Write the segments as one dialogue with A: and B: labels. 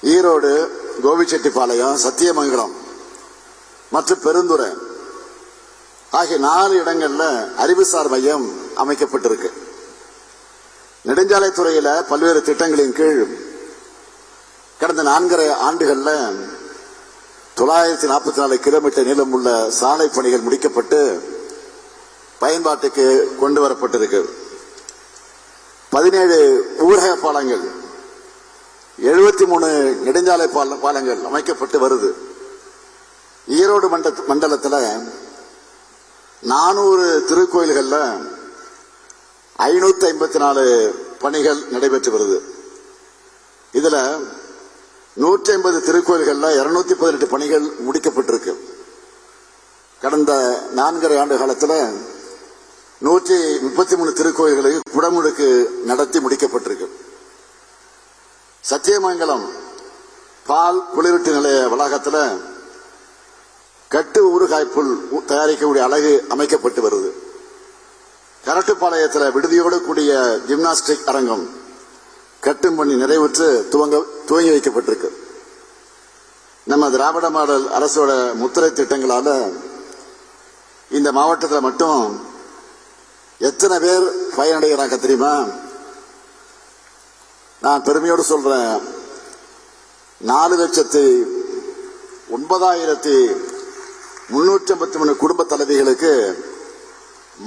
A: ஈரோடு, கோபிச்செட்டிப்பாளையம், சத்தியமங்கலம் மற்றும் பெருந்துறை ஆகிய 4 இடங்கள்ல அறிவுசார் மையம் அமைக்கப்பட்டிருக்கு. நெடுஞ்சாலைத்துறையில பல்வேறு திட்டங்களின் கீழ் கடந்த 4.5 ஆண்டுகள்ல 944 கிலோமீட்டர் நீளம் உள்ள சாலை பணிகள் முடிக்கப்பட்டு பயன்பாட்டுக்கு கொண்டு வரப்பட்டிருக்கு. 17 ஊரக பாலங்கள், 73 நெடுஞ்சாலை பாலங்கள் அமைக்கப்பட்டு வருது. ஈரோடு மண்டலத்தில் 400 திருக்கோயில்கள்ல 554 பணிகள் நடைபெற்று வருது. இதுல 150 திருக்கோயில்கள்ல 218 பணிகள் முடிக்கப்பட்டிருக்கு. கடந்த 4.5 ஆண்டு காலத்தில் 133 திருக்கோயில்களை குடமுழுக்கு நடத்தி முடிக்கப்பட்டிருக்கு. சத்தியமங்கலம் பால் குளிரூட்டு நிலைய வளாகத்தில் கட்டு ஊறுகாய்ப்புல் தயாரிக்கக்கூடிய அலகு அமைக்கப்பட்டு வருது. கரட்டுப்பாளையத்தில் விடுதியோடு கூடிய ஜிம்னாஸ்டிக் அரங்கம் கட்டும் பணி நிறைவுற்று துவங்கி வைக்கப்பட்டிருக்கு. நம்ம திராவிட மாடல் அரசோட முத்திரை திட்டங்களால இந்த மாவட்டத்தில் மட்டும் எத்தனை பேர் பயனடைகிறாங்க தெரியுமா? நான் பெருமையோடு சொல்றேன், 4,09,353 குடும்ப தலைவிகளுக்கு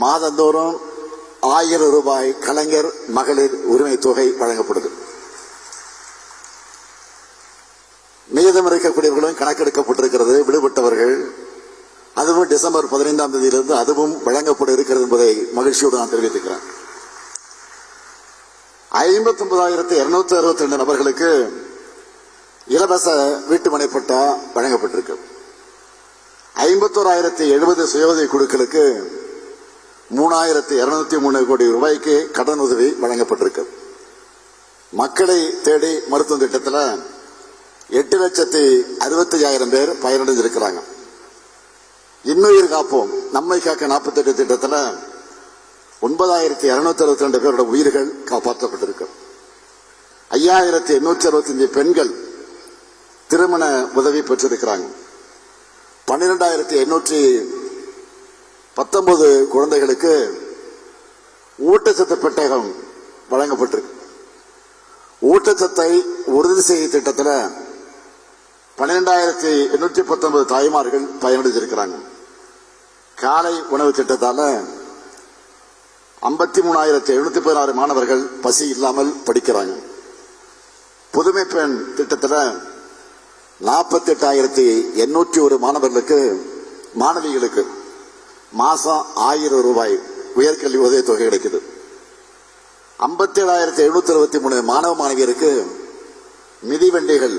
A: மாதந்தோறும் 1000 ரூபாய் கலைஞர் மகளிர் உரிமை தொகை வழங்கப்படுது. மீதம் இருக்கக்கூடியவர்களும் கணக்கெடுக்கப்பட்டிருக்கிறது. விடுபட்டவர்கள் அதுவும் டிசம்பர் 15ஆம் தேதியிலிருந்து அதுவும் வழங்கப்பட இருக்கிறது என்பதை மகிழ்ச்சியோடு நான் தெரிவித்துக்கிறேன். 59,262 நபர்களுக்கு இலவச வீட்டுமனை பட்டா வழங்கப்பட்டிருக்கு. 51,070 சுயஉதவி குழுக்களுக்கு 3,203 கோடி ரூபாய்க்கு கடன் உதவி வழங்கப்பட்டிருக்கு. மக்களை தேடி மருத்துவ திட்டத்தில் 8,65,000 பேர் பயனடைந்திருக்கிறாங்க. இன்னுயிர் காப்போம் நம்மை காக்க 48 திட்டத்தில் 9,262 பேரோட உயிர்கள் காப்பாற்றப்பட்டிருக்கு. 5,865 பெண்கள் திருமண உதவி பெற்றிருக்கிறாங்க. 12,819 குழந்தைகளுக்கு ஊட்டச்சத்து பெட்டகம் வழங்கப்பட்டிருக்கு. ஊட்டச்சத்தை உறுதி செய்ய திட்டத்தில் 12,819 தாய்மார்கள் பயனடைந்திருக்கிறாங்க. காலை உணவு திட்டத்தால 53,716 மாணவர்கள் பசி இல்லாமல் படிக்கிறாங்க. புதுமை பெண் திட்டத்தில் 48,801 மாணவிகளுக்கு மாசம் 1000 ரூபாய் உயர்கல்வி உதவித்தொகை கிடைக்குது. 57,723 மாணவ மாணவியருக்கு மிதிவண்டிகள்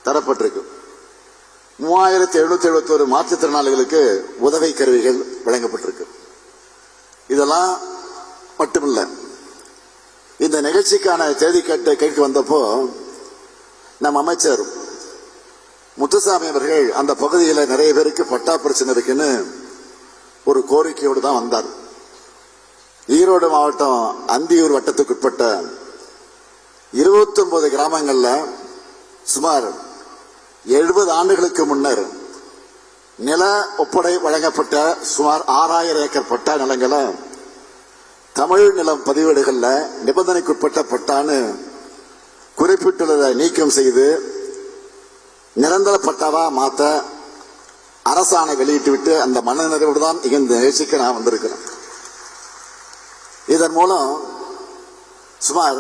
A: தரப்பட்டிருக்கு. 3,771 மாற்றுத்திறனாளிகளுக்கு உதவி கருவிகள் வழங்கப்பட்டிருக்கு. இதெல்லாம் மட்டுமில்ல, இந்த நிகழ்ச்சிக்கான தேதி கேட்க வந்தப்போ நம் அமைச்சர் முத்துசாமி அவர்கள் அந்த பகுதியில் நிறைய பேருக்கு பட்டா பிரச்சனை இருக்குன்னு ஒரு கோரிக்கையோடு தான் வந்தார். ஈரோடு மாவட்டம் அந்தியூர் வட்டத்துக்குட்பட்ட 29 கிராமங்கள்ல சுமார் 70 ஆண்டுகளுக்கு முன்னர் நில ஒப்படை வழங்கப்பட்ட சுமார் 6,000 ஏக்கர் பட்டா நிலங்களை தமிழ் நிலம் பதிவேடுகள்ல நிபந்தனைக்குட்பட்ட பட்டான்னு குறிப்பிட்டுள்ளதை நீக்கம் செய்து நிரந்தர பட்டாவா மாற்ற அரசாணை வெளியிட்டு விட்டு அந்த மனநிறைவோடு தான் இந்த நிகழ்ச்சிக்கு நான் வந்திருக்கிறேன். இதன் மூலம் சுமார்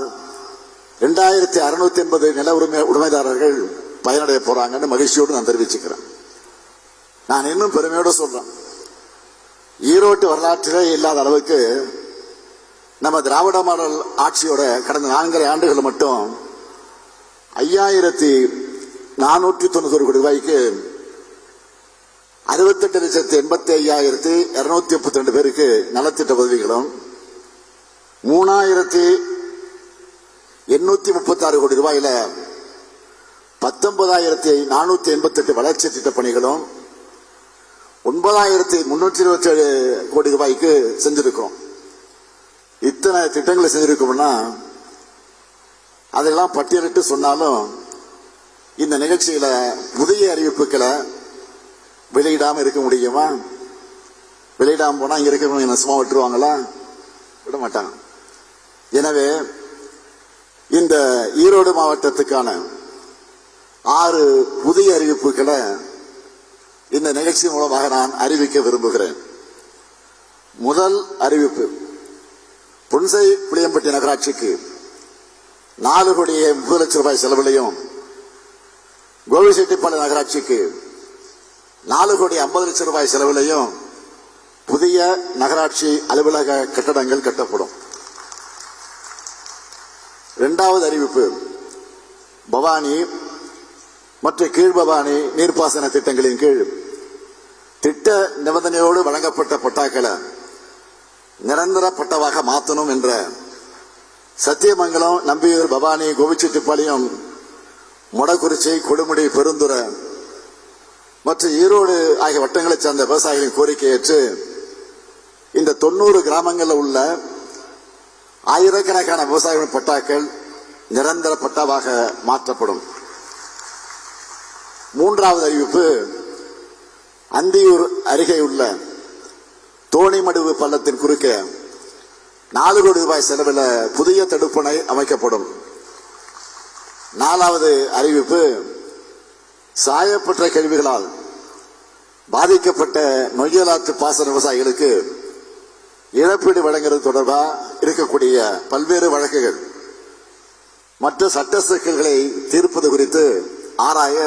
A: 2,680 நில உரிமைதாரர்கள் பயனடைய போறாங்கன்னு மகிழ்ச்சியோடு நான் தெரிவிச்சுக்கிறேன். நான் இன்னும் பெருமையோடு சொல்றேன், ஈரோட்டு வரலாற்றிலே இல்லாத அளவுக்கு நம்ம திராவிட மாடல் ஆட்சியோட கடந்த 4.5 ஆண்டுகள் மட்டும் 5,490 கோடி ரூபாய்க்கு 68,85,232 பேருக்கு நலத்திட்ட உதவிகளும் 3,836 கோடி ரூபாயில 19,488 வளர்ச்சி திட்ட பணிகளும் 9,327 கோடி ரூபாய்க்கு செஞ்சிருக்கிறோம். இத்தனை திட்டங்களை செஞ்சிருக்கோம்னா அதெல்லாம் பட்டியலிட்டு சொன்னாலும் இந்த நிகழ்ச்சியில புதிய அறிவிப்புகளை வெளியிடாம இருக்க முடியுமா? வெளியிடாம போனா இங்க இருக்கிறவங்க சும்மா விட்டுருவாங்களா? விட மாட்டாங்க. எனவே இந்த ஈரோடு மாவட்டத்துக்கான 6 புதிய அறிவிப்புகளை இந்த நிகழ்ச்சி மூலமாக நான் அறிவிக்க விரும்புகிறேன். முதல் அறிவிப்பு, புன்சை புளியம்பட்டி நகராட்சிக்கு 4 கோடியே 30 லட்சம் ரூபாய் செலவிலையும், கோவிச்செட்டிப்பாளையம் நகராட்சிக்கு 4 கோடி 50 லட்சம் ரூபாய் செலவிலையும் புதிய நகராட்சி அலுவலக கட்டடங்கள் கட்டப்படும். இரண்டாவது அறிவிப்பு, பவானி மற்றும் கீழ்பவானி நீர்ப்பாசன திட்டங்களின் கீழ் திட்ட நிபந்தனையோடு வழங்கப்பட்ட பட்டாக்களை நிரந்தர பட்டாவாக மாற்றணும் என்ற சத்தியமங்கலம், நம்பியூர், பவானி, கோவிச்செட்டிப்பாளையம், மொடக்குறிச்சி, கொடுமுடி, பெருந்துறை மற்றும் ஈரோடு ஆகிய வட்டங்களைச் சார்ந்த விவசாயிகளின் கோரிக்கை ஏற்று இந்த 90 கிராமங்களில் உள்ள ஆயிரக்கணக்கான விவசாயிகளின் பட்டாக்கள் நிரந்தர பட்டாவாக மாற்றப்படும். மூன்றாவது அறிவிப்பு, அந்தியூர் அருகே உள்ள தோணிமடுவு பள்ளத்தின் குறுக்கே 4 கோடி ரூபாய் செலவில் புதிய தடுப்பணை அமைக்கப்படும். நாலாவது அறிவிப்பு, சாயப்பட்ட கழிவுகளால் பாதிக்கப்பட்ட நொய்யலாற்று பாசன விவசாயிகளுக்கு இழப்பீடு வழங்குவது தொடர்பாக இருக்கக்கூடிய பல்வேறு வழக்குகள் மற்ற சட்ட சிக்கல்களை தீர்ப்பது குறித்து ஆராய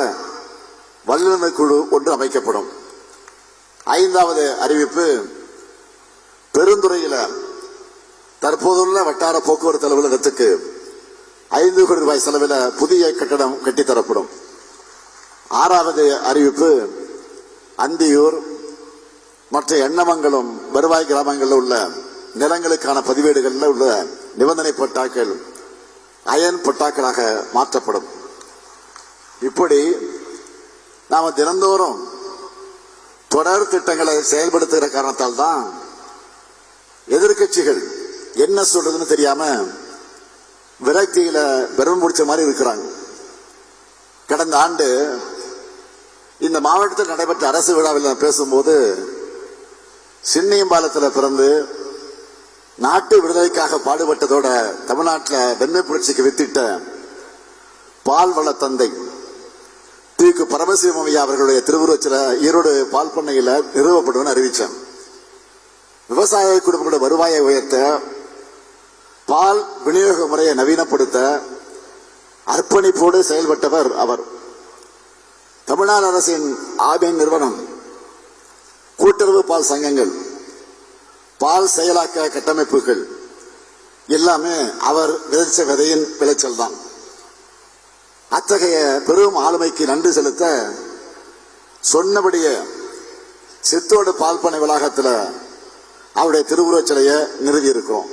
A: வல்லுநர் குழு ஒன்று அமைக்கப்படும். ஐந்தாவது அறிவிப்பு, பெருந்துறையில் தற்போதுள்ள வட்டார போக்குவரத்து அலுவலகத்துக்கு 5 கோடி ரூபாய் செலவில் புதிய கட்டடம் கட்டித்தரப்படும். ஆறாவது அறிவிப்பு, அந்தியூர் மற்ற எண்ணமங்கலம் வருவாய் கிராமங்களில் உள்ள நிலங்களுக்கான பதிவேடுகளில் உள்ள நிபந்தனை பட்டாக்கள் அயன் பட்டாக்களாக மாற்றப்படும். இப்படி நாம தினந்தோறும் தொடர் திட்டங்களை செயல்படுத்துகிற காரணத்தால் தான் எதிர்கட்சிகள் என்ன சொல்றதுன்னு தெரியாம விரக்தியில பெரும் முடிச்ச மாதிரி இருக்கிறாங்க. கடந்த ஆண்டு இந்த மாவட்டத்தில் நடைபெற்ற அரசு விழாவில் நான் பேசும்போது, சின்னியம்பாலத்தில் பிறந்து நாட்டு விடுதலைக்காக பாடுபட்டதோட தமிழ்நாட்டில் வெண்மை புரட்சிக்கு வித்திட்ட பால்வள தந்தை திரு பரமசிவம் ஐயா அவர்களுடைய திருவுருவச்சில ஈரோடு பால் பண்ணையில் நிறுவப்படுவன்னு அறிவித்தேன். விவசாய குடும்பங்களோட வருவாயை உயர்த்த, பால் விநியோக முறையை நவீனப்படுத்த அர்ப்பணிப்போடு செயல்பட்டவர் அவர். தமிழ்நாடு அரசின் ஆபின் நிறுவனம், கூட்டுறவு பால் சங்கங்கள், பால் செயலாக்க கட்டமைப்புகள் எல்லாமே அவர் விதைச்ச விதையின் விளைச்சல் தான். அத்தகைய பெரும் ஆளுமைக்கு நன்றி செலுத்த சொன்னபடியே சித்தோடு பால் பண்ணை வளாகத்தில் அவருடைய திருவுருவச் சிலையை நிறுவி இருக்கிறோம்.